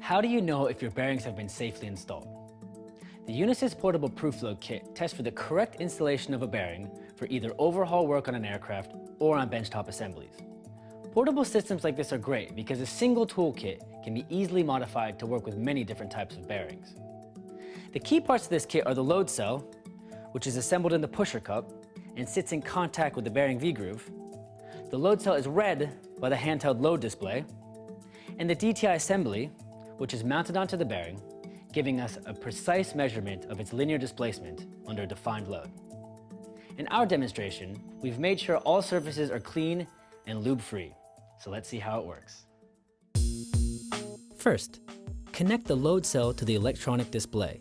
How do you know if your bearings have been safely installed? The Unasis portable proof load kit tests for the correct installation of a bearing for either overhaul work on an aircraft or on benchtop assemblies. Portable systems like this are great because a single toolkit can be easily modified to work with many different types of bearings. The key parts of this kit are the load cell, which is assembled in the pusher cup and sits in contact with the bearing V-groove. The load cell is read by the handheld load display, and the DTI assembly, which is mounted onto the bearing, giving us a precise measurement of its linear displacement under a defined load. In our demonstration, we've made sure all surfaces are clean and lube-free. So let's see how it works. First, connect the load cell to the electronic display,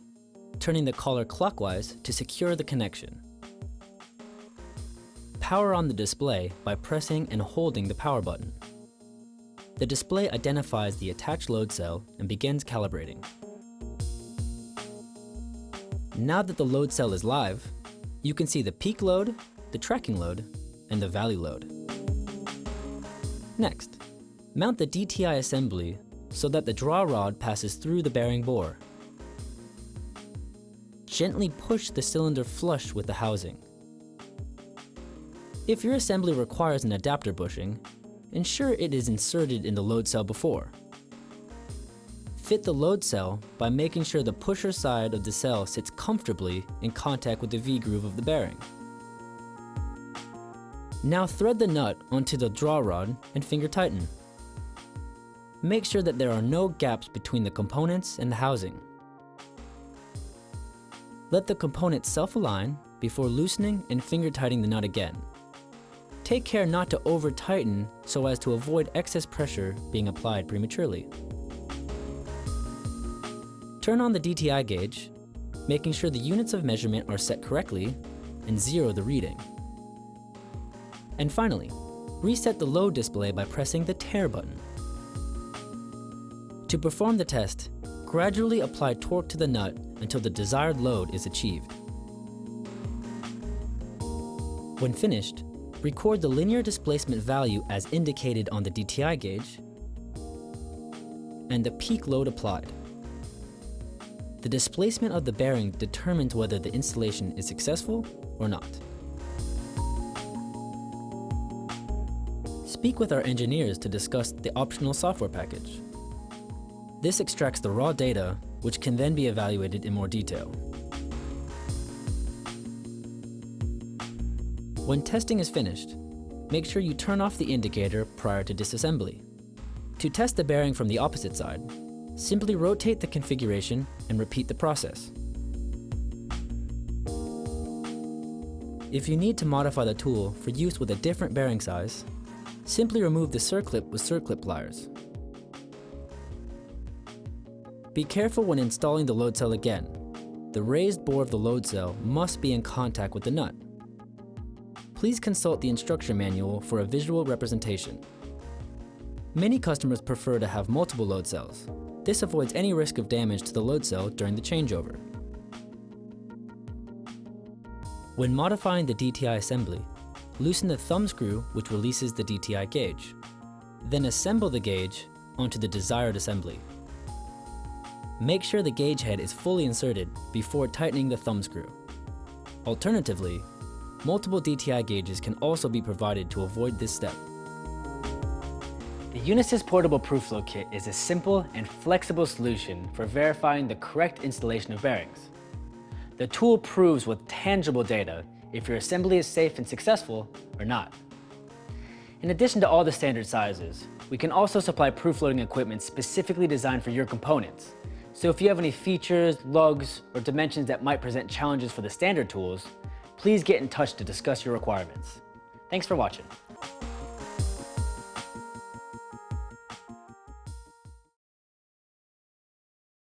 turning the collar clockwise to secure the connection. Power on the display by pressing and holding the power button. The display identifies the attached load cell and begins calibrating. Now that the load cell is live, you can see the peak load, the tracking load, and the valley load. Next, mount the DTI assembly so that the draw rod passes through the bearing bore. Gently push the cylinder flush with the housing. If your assembly requires an adapter bushing, ensure it is inserted in the load cell before. Fit the load cell by making sure the pusher side of the cell sits comfortably in contact with the V-groove of the bearing. Now thread the nut onto the draw rod and finger tighten. Make sure that there are no gaps between the components and the housing. Let the components self-align before loosening and finger tightening the nut again. Take care not to over-tighten so as to avoid excess pressure being applied prematurely. Turn on the DTI gauge, making sure the units of measurement are set correctly, and zero the reading. And finally, reset the load display by pressing the tare button. To perform the test, gradually apply torque to the nut until the desired load is achieved. When finished, record the linear displacement value as indicated on the DTI gauge and the peak load applied. The displacement of the bearing determines whether the installation is successful or not. Speak with our engineers to discuss the optional software package. This extracts the raw data, which can then be evaluated in more detail. When testing is finished, make sure you turn off the indicator prior to disassembly. To test the bearing from the opposite side, simply rotate the configuration and repeat the process. If you need to modify the tool for use with a different bearing size, simply remove the circlip with circlip pliers. Be careful when installing the load cell again. The raised bore of the load cell must be in contact with the nut. Please consult the instruction manual for a visual representation. Many customers prefer to have multiple load cells. This avoids any risk of damage to the load cell during the changeover. When modifying the DTI assembly, loosen the thumb screw which releases the DTI gauge. Then assemble the gauge onto the desired assembly. Make sure the gauge head is fully inserted before tightening the thumb screw. Alternatively, multiple DTI gauges can also be provided to avoid this step. The Unasis portable proof load kit is a simple and flexible solution for verifying the correct installation of bearings. The tool proves with tangible data if your assembly is safe and successful or not. In addition to all the standard sizes, we can also supply proof loading equipment specifically designed for your components. So if you have any features, lugs, or dimensions that might present challenges for the standard tools, please get in touch to discuss your requirements. Thanks for watching.